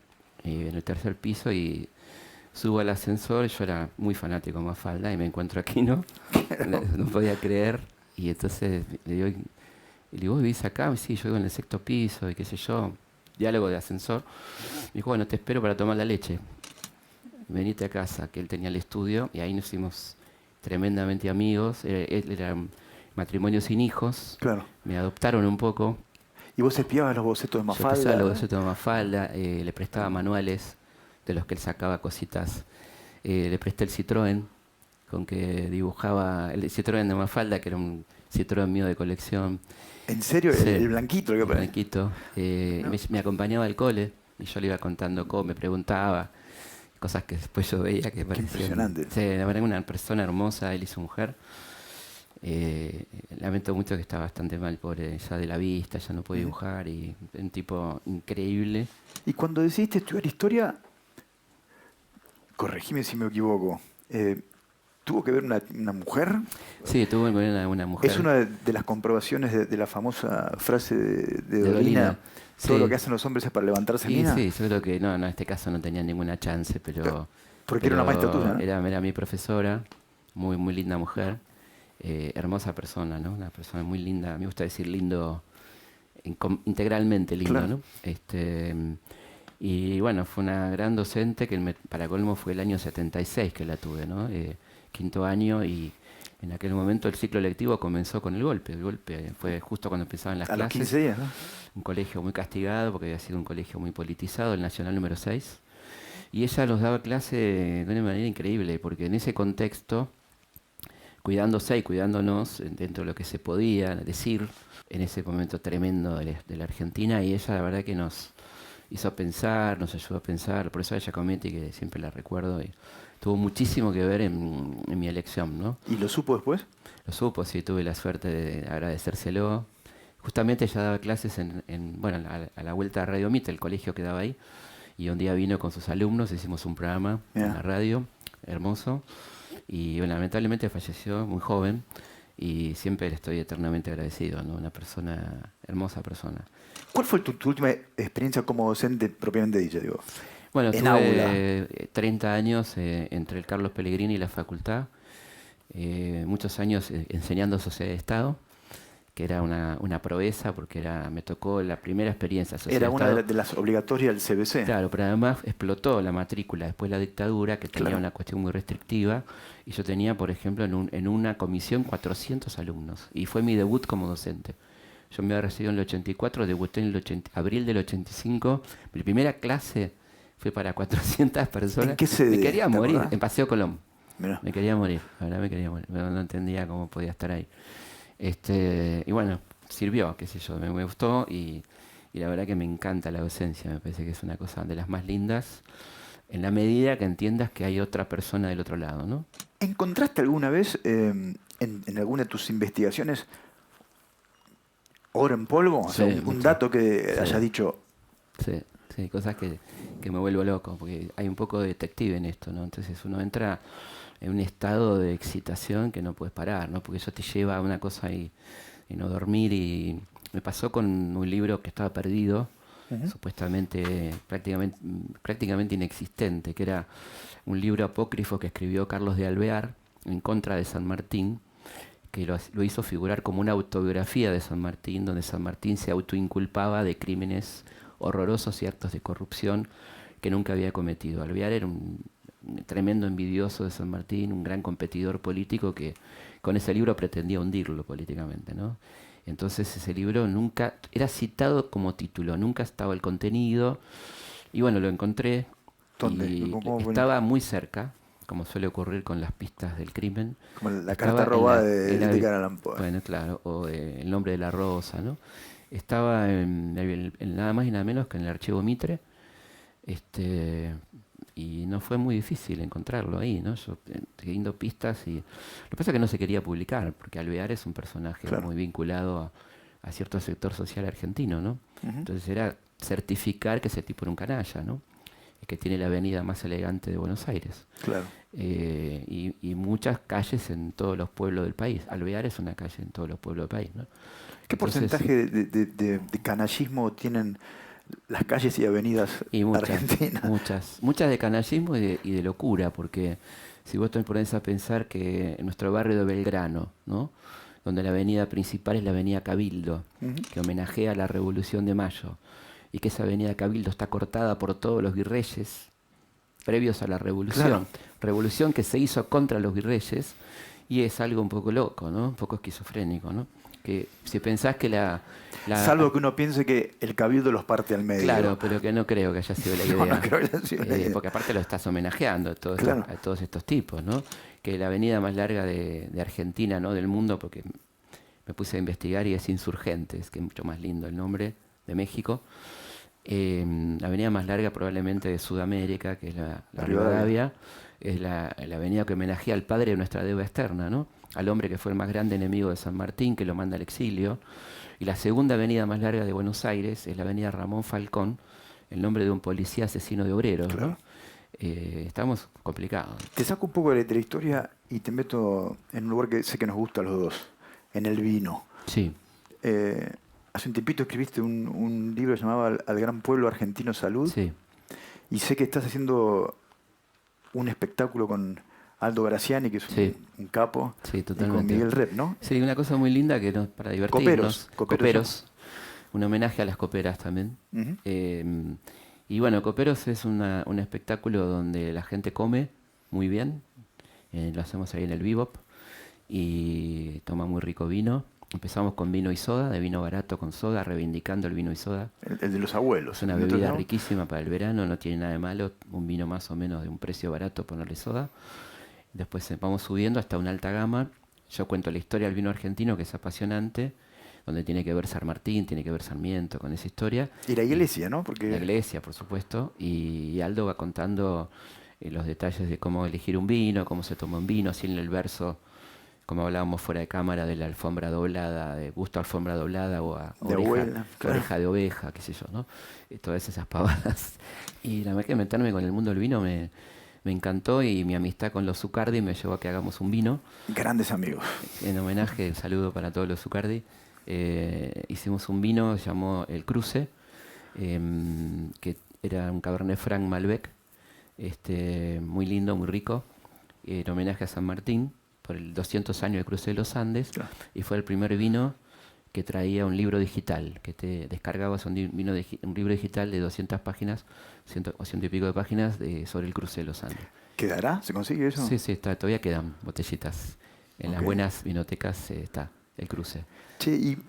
en el tercer piso, y subo al ascensor, yo era muy fanático de Mafalda, y me encuentro a Quino, no podía creer, y entonces le digo, ¿vos vivís acá? Sí, yo vivo en el sexto piso, y qué sé yo, diálogo de ascensor. Me dijo, bueno, te espero para tomar la leche. Venite a casa, que él tenía el estudio, y ahí nos hicimos tremendamente amigos. Él era un matrimonio sin hijos. Claro. Me adoptaron un poco. ¿Y vos espiabas los bocetos de Yo Mafalda? pasaba los bocetos de Mafalda, le prestaba manuales de los que él sacaba cositas. Le presté el Citroën, con que dibujaba el Citroën de Mafalda, que era un Citroën mío de colección. ¿En serio? Sí, El blanquito. el blanquito. Me acompañaba al cole y yo le iba contando cómo, me preguntaba cosas que después yo veía que parecían... impresionante. Sí, la verdad, una persona hermosa, él y su mujer. Lamento mucho que está bastante mal, pobre, ya de la vista, ya no puede dibujar, y un tipo increíble. Y cuando decidiste estudiar historia, corregime si me equivoco, ¿tuvo que ver una mujer? Sí, tuvo una mujer. Es una de las comprobaciones de la famosa frase de Dolina. Dolina. Todo Sí. lo que hacen los hombres es para levantarse Sí, mina. sí, yo creo que no, en este caso no tenía ninguna chance, pero... Porque era una pero maestra tuya, ¿no? Era mi profesora, muy, muy linda mujer, hermosa persona, ¿no? Una persona muy linda, me gusta decir lindo, integralmente lindo, Claro. ¿no? Y bueno, fue una gran docente que para colmo fue el año 76 que la tuve, ¿no? Quinto año, y en aquel momento el ciclo lectivo comenzó con el golpe. El golpe fue justo cuando empezaban las A los clases. 15 días, ¿no? Un colegio muy castigado porque había sido un colegio muy politizado, el Nacional número 6. Y ella nos daba clase de una manera increíble, porque en ese contexto, cuidándose y cuidándonos dentro de lo que se podía decir en ese momento tremendo de la Argentina, y ella la verdad que nos hizo pensar, nos ayudó a pensar. Por eso a Giacometti, que siempre la recuerdo, y tuvo muchísimo que ver en mi elección, ¿no? ¿Y lo supo después? Lo supo, sí, tuve la suerte de agradecérselo. Justamente ella daba clases a la vuelta de Radio Mitre, el colegio que daba ahí, Y un día vino con sus alumnos, hicimos un programa en la radio, hermoso. Y bueno, lamentablemente falleció muy joven. Y siempre le estoy eternamente agradecido, ¿no? Una persona, hermosa persona. ¿Cuál fue tu última experiencia como docente propiamente dicha, digo? Bueno, En tuve 30 años entre el Carlos Pellegrini y la facultad. Muchos años enseñando Sociedad de Estado, que era una proeza porque me tocó la primera experiencia. Sociedad Era de una Estado. de las obligatorias del CBC. Claro, pero además explotó la matrícula después de la dictadura, que tenía Claro. una cuestión muy restrictiva, y yo tenía, por ejemplo, en una comisión 400 alumnos, y fue mi debut como docente. Yo me había recibido en el 84, debuté en el abril del 85, mi primera clase fue para 400 personas. ¿En qué sede? Me quería ¿Te morir, acordás? en Paseo Colón. Mirá. Me quería morir, la verdad me quería morir, no entendía cómo podía estar ahí. Y bueno, sirvió, qué sé yo, me gustó y la verdad que me encanta la docencia, me parece que es una cosa de las más lindas, en la medida que entiendas que hay otra persona del otro lado, ¿no? ¿Encontraste alguna vez en alguna de tus investigaciones oro en polvo? O sea, Sí, un mucho. dato que Sí. hayas dicho, Sí, sí, cosas que me vuelvo loco, porque hay un poco de detective en esto, ¿no? Entonces uno entra en un estado de excitación que no puedes parar, ¿no? Porque eso te lleva a una cosa y no dormir. Y me pasó con un libro que estaba perdido, supuestamente prácticamente inexistente, que era un libro apócrifo que escribió Carlos de Alvear en contra de San Martín, que lo hizo figurar como una autobiografía de San Martín, donde San Martín se autoinculpaba de crímenes horrorosos y actos de corrupción que nunca había cometido. Alvear era un tremendo envidioso de San Martín, un gran competidor político que con ese libro pretendía hundirlo políticamente, ¿no? Entonces ese libro nunca era citado como título, nunca estaba el contenido, y bueno, lo encontré. ¿Dónde? Y ¿Cómo fue? estaba muy cerca, como suele ocurrir con las pistas del crimen. como la Estaba carta en robada la- de en la- Edgar Allan Poe? Bueno, claro, o El nombre de la rosa, ¿no? Estaba en nada más y nada menos que en el archivo Mitre, y no fue muy difícil encontrarlo ahí, ¿no? Yo siguiendo pistas y... Lo que pasa es que no se quería publicar, porque Alvear es un personaje Claro. muy vinculado a cierto sector social argentino, ¿no? Ujú. Entonces era certificar que ese tipo era un canalla, ¿no? Y que tiene la avenida más elegante de Buenos Aires. Claro. Y muchas calles en todos los pueblos del país. Alvear es una calle en todos los pueblos del país, ¿no? ¿Qué Entonces, porcentaje de canallismo tienen las calles y avenidas y argentinas? muchas de canallismo y de locura, porque si vos te pones a pensar que en nuestro barrio de Belgrano, ¿no? Donde la avenida principal es la avenida Cabildo, Ujú. que homenajea a la Revolución de Mayo, y que esa avenida Cabildo está cortada por todos los virreyes previos a la Revolución. Claro. Revolución que se hizo contra los virreyes, y es algo un poco loco, ¿no? Un poco esquizofrénico, ¿no? Que si pensás que Salvo que uno piense que el cabildo los parte al medio. Claro, pero que no creo que haya sido la idea. No, no creo que haya sido la idea. Porque aparte lo estás homenajeando a Claro. a todos estos tipos, ¿no? Que la avenida más larga de Argentina, ¿no? Del mundo, porque me puse a investigar y es Insurgentes, que es mucho más lindo el nombre, de México. La avenida más larga probablemente de Sudamérica, que es la Rivadavia, es la avenida que homenajea al padre de nuestra deuda externa, ¿no? Al hombre que fue el más grande enemigo de San Martín, que lo manda al exilio. Y la segunda avenida más larga de Buenos Aires es la avenida Ramón Falcón, el nombre de un policía asesino de obreros, Claro. ¿no? Estamos complicados. Te saco un poco de la historia y te meto en un lugar que sé que nos gusta a los dos, en el vino. Sí, Hace un tiempito escribiste un libro que se llamaba Al Gran Pueblo Argentino Salud. sí. Y sé que estás haciendo un espectáculo con Aldo Graciani, que es Sí. un capo, Sí, y con totalmente. Miguel Rep, ¿no? Sí, una cosa muy linda que para divertirnos. Coperos. Un homenaje a las coperas también. Ujú. Y bueno, Coperos es un espectáculo donde la gente come muy bien. Lo hacemos ahí en el Bebop y toma muy rico vino. Empezamos con vino y soda, de vino barato con soda, reivindicando el vino y soda. El de los abuelos. Es una ¿No te bebida llamo? riquísima para el verano, no tiene nada de malo. Un vino más o menos de un precio barato, ponerle soda. Después vamos subiendo hasta una alta gama. Yo cuento la historia del vino argentino, que es apasionante, donde tiene que ver San Martín, tiene que ver Sarmiento, con esa historia. Y la iglesia, ¿no? Porque La iglesia, por supuesto. Y Aldo va contando los detalles de cómo elegir un vino, cómo se toma un vino, así en el verso como hablábamos fuera de cámara, de la alfombra doblada, de gusto a alfombra doblada o a De abuela, claro. oreja de oveja, qué sé yo, ¿no? Todas esas pavadas. Y la verdad que meterme con el mundo del vino me encantó, y mi amistad con los Zucardi me llevó a que hagamos un vino. Grandes amigos. En homenaje, un saludo para todos los Zucardi. Hicimos un vino, se llamó El Cruce, que era un Cabernet Franc Malbec, muy lindo, muy rico, en homenaje a San Martín, por el 200 años del cruce de los Andes, Claro. y fue el primer vino que traía un libro digital, que te descargabas un libro digital de 200 páginas, 100 o 100 y pico de páginas sobre el cruce de los Andes. ¿Quedará? ¿Se consigue eso? Sí, sí, todavía quedan botellitas. En las Ok. buenas vinotecas está el cruce. Che, y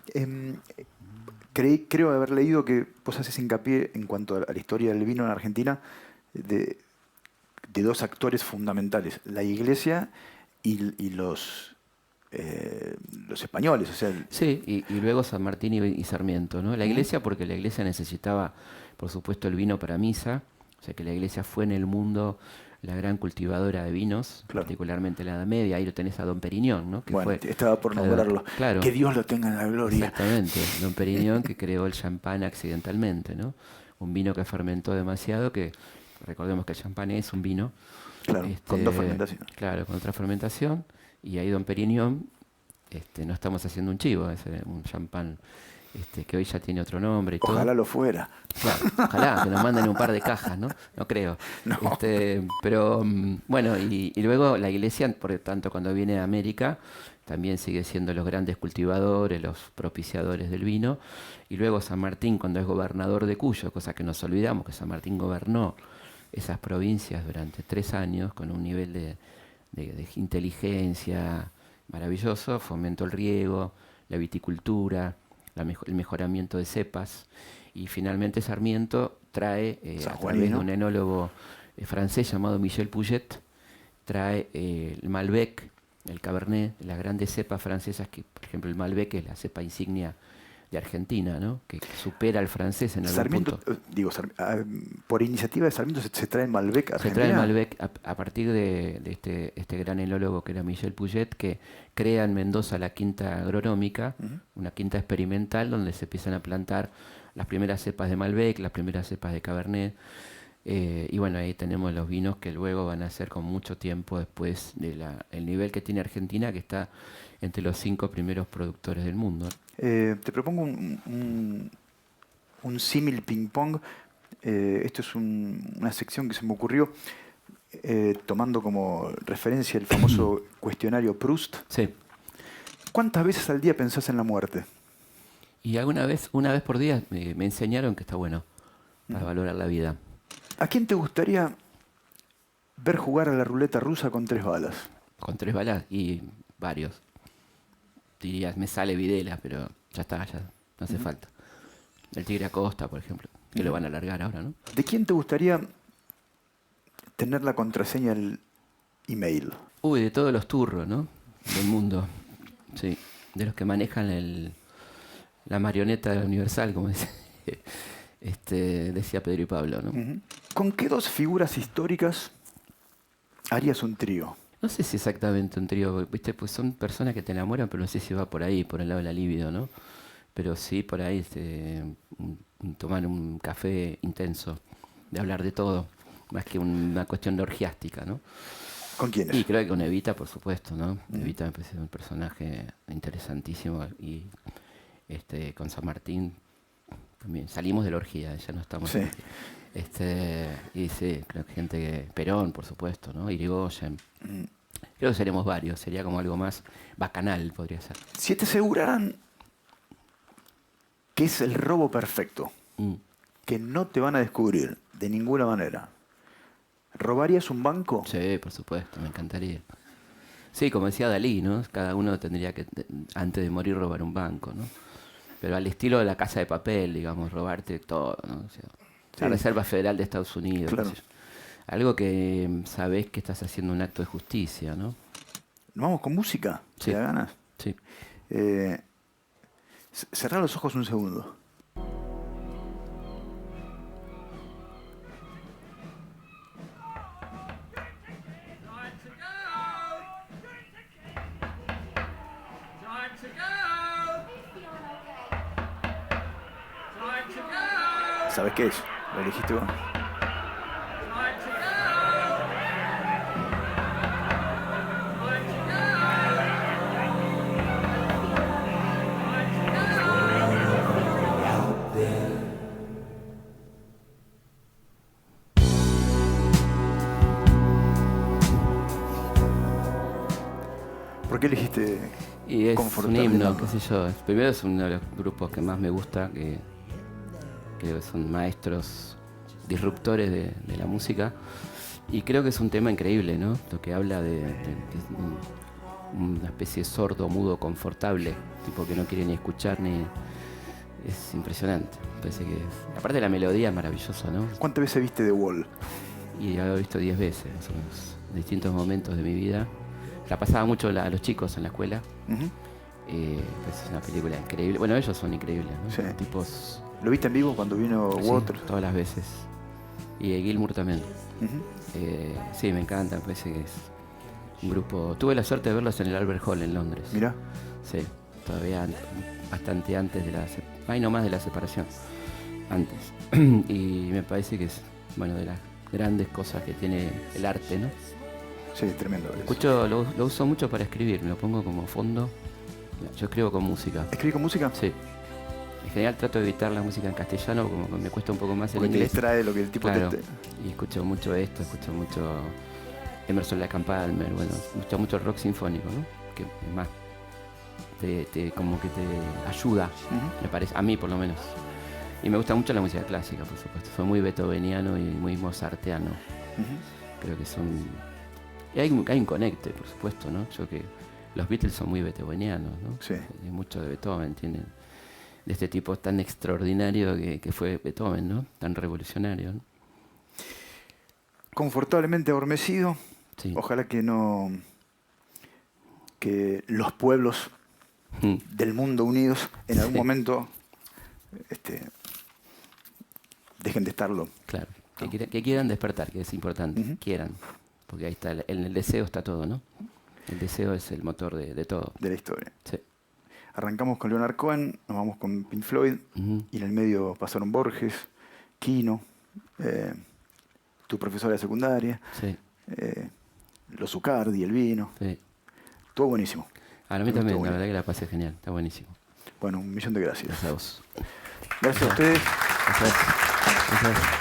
creo haber leído que vos haces hincapié en cuanto a la historia del vino en Argentina de dos actores fundamentales, la Iglesia y los españoles. O sea, Sí, y luego San Martín y Sarmiento, ¿no? La iglesia, porque la iglesia necesitaba, por supuesto, el vino para misa, o sea que la iglesia fue en el mundo la gran cultivadora de vinos, Claro. particularmente en la Edad Media. Ahí lo tenés a Don Periñón, ¿no? Que bueno, fue, estaba por nombrarlo. Claro, Que Dios lo tenga en la gloria. exactamente. Don Periñón, que creó el champán accidentalmente, ¿no? Un vino que fermentó demasiado, que recordemos que el champán es un vino. Claro, con dos fermentaciones. Claro, con otra fermentación. Y ahí Don Periñón, no estamos haciendo un chivo, es un champán que hoy ya tiene otro nombre y todo. Ojalá lo fuera. Claro, ojalá que nos manden un par de cajas, ¿no? No creo. No. Pero bueno, y luego la iglesia, por tanto, cuando viene a América, también sigue siendo los grandes cultivadores, los propiciadores del vino. Y luego San Martín, cuando es gobernador de Cuyo, cosa que nos olvidamos, que San Martín gobernó esas provincias durante 3 años con un nivel de inteligencia maravilloso, fomentó el riego, la viticultura, el mejoramiento de cepas, y finalmente Sarmiento trae, a través de un enólogo francés llamado Michel Puget, trae el Malbec, el Cabernet, las grandes cepas francesas, que por ejemplo el Malbec es la cepa insignia de Argentina, ¿no? Que supera al francés en algún Sarmiento, punto. por iniciativa de Sarmiento se trae el Malbec a Se Argentina. trae el Malbec a partir de este gran enólogo que era Michel Puget, que crea en Mendoza la quinta agronómica, una quinta experimental donde se empiezan a plantar las primeras cepas de Malbec, las primeras cepas de Cabernet. Y bueno, ahí tenemos los vinos que luego van a ser con mucho tiempo después del nivel que tiene Argentina, que está entre los 5 primeros productores del mundo. Te propongo un símil ping-pong. Esto es una sección que se me ocurrió tomando como referencia el famoso cuestionario Proust. Sí. ¿Cuántas veces al día pensás en la muerte? Y una vez por día me enseñaron que está bueno para valorar la vida. ¿A quién te gustaría ver jugar a la ruleta rusa con 3 balas? Con 3 balas y varios. Dirías, me sale Videla, pero ya está, ya no hace falta. El Tigre Acosta, por ejemplo, que lo van a alargar ahora, ¿no? ¿De quién te gustaría tener la contraseña del email? Uy, de todos los turros, ¿no? Del mundo. Sí, de los que manejan la marioneta de la Universal, como decía Pedro y Pablo, ¿no? ¿Con qué 2 figuras históricas harías un trío? No sé si exactamente un trío, ¿viste? Pues son personas que te enamoran, pero no sé si va por ahí, por el lado de la libido, ¿no? Pero sí por ahí tomar un café intenso, de hablar de todo, más que una cuestión de orgiástica, ¿no? ¿Con quiénes? Y creo que con Evita, por supuesto, ¿no? Evita me parece un personaje interesantísimo, y con San Martín también salimos de la orgía, ya no estamos en orgía. Y sí, creo que Perón, por supuesto, ¿no? Irigoyen. Creo que seremos varios, sería como algo más bacanal, podría ser. Si te aseguraran que es el robo perfecto, que no te van a descubrir de ninguna manera, ¿robarías un banco? Sí, por supuesto, me encantaría. Sí, como decía Dalí, ¿no? Cada uno tendría que, antes de morir, robar un banco, ¿no? Pero al estilo de La Casa de Papel, digamos, robarte todo, ¿no? O sea, la Reserva Federal de Estados Unidos. Claro. Algo que sabés que estás haciendo un acto de justicia, ¿no? ¿Nos vamos con música? Sí. ¿Te da ganas? Sí. Cerrá los ojos un segundo. ¿Sabes qué es? ¿Lo elegiste vos? ¿Por qué elegiste Y es un Confortablemente? himno, qué sé yo. Primero es uno de los grupos que más me gusta, que creo que son maestros disruptores de la música. Y creo que es un tema increíble, ¿no? Lo que habla de una especie de sordo, mudo, confortable, tipo que no quiere ni escuchar ni... Es impresionante. Parece que aparte la melodía es maravillosa, ¿no? ¿Cuántas veces viste The Wall? Y ya lo he visto 10 veces, más o menos, en distintos momentos de mi vida. La pasaba mucho a los chicos en la escuela. Ujú. Pues es una película increíble. Bueno, ellos son increíbles, ¿no? Sí. Son tipos... ¿Lo viste en vivo cuando vino sí, Waters? todas las veces. Y Gilmour también. Ujú. Sí, me encanta, me parece que es un grupo... Tuve la suerte de verlos en el Albert Hall en Londres. Mirá. Sí, todavía bastante antes de la... Ay, no más de la separación. Antes. Y me parece que es, bueno, de las grandes cosas que tiene el arte, ¿no? Sí, tremendo. eso. Escucho, lo uso mucho para escribir, me lo pongo como fondo. Yo escribo con música. ¿Escribís con música? Sí. En general trato de evitar la música en castellano, como que me cuesta un poco más el Porque te inglés. distrae lo que el tipo Claro. te... Y escucho mucho esto, escucho mucho Emerson Lake and Palmer, bueno, me gusta mucho el rock sinfónico, ¿no? Que es más, como que te ayuda, Ujú. me parece, a mí por lo menos. Y me gusta mucho la música clásica, por supuesto. Soy muy beethoveniano y muy mozartiano. Ujú. Creo que son... Y hay un conecte, por supuesto, ¿no? Yo que los Beatles son muy beethovenianos, ¿no? Sí. Y mucho de Beethoven tienen, de este tipo tan extraordinario que fue Beethoven, ¿no? Tan revolucionario, ¿no? Confortablemente adormecido. Sí. Ojalá que no... que los pueblos Mm. del mundo unidos en algún Sí. momento dejen de estarlo. Claro, que quieran despertar, que es importante, Ujú. quieran, porque ahí está, en el deseo está todo, ¿no? El deseo es el motor de todo. De la historia. Sí. Arrancamos con Leonard Cohen, nos vamos con Pink Floyd, Ujú. y en el medio pasaron Borges, Quino, tu profesora de secundaria, Sí, los Zucardi, el vino. sí. Todo buenísimo. A mí Me gustó también, la mucho. verdad que la pasé genial, está buenísimo. Bueno, 1.000.000 de gracias. Gracias a vos. Gracias a ustedes. Gracias. Gracias.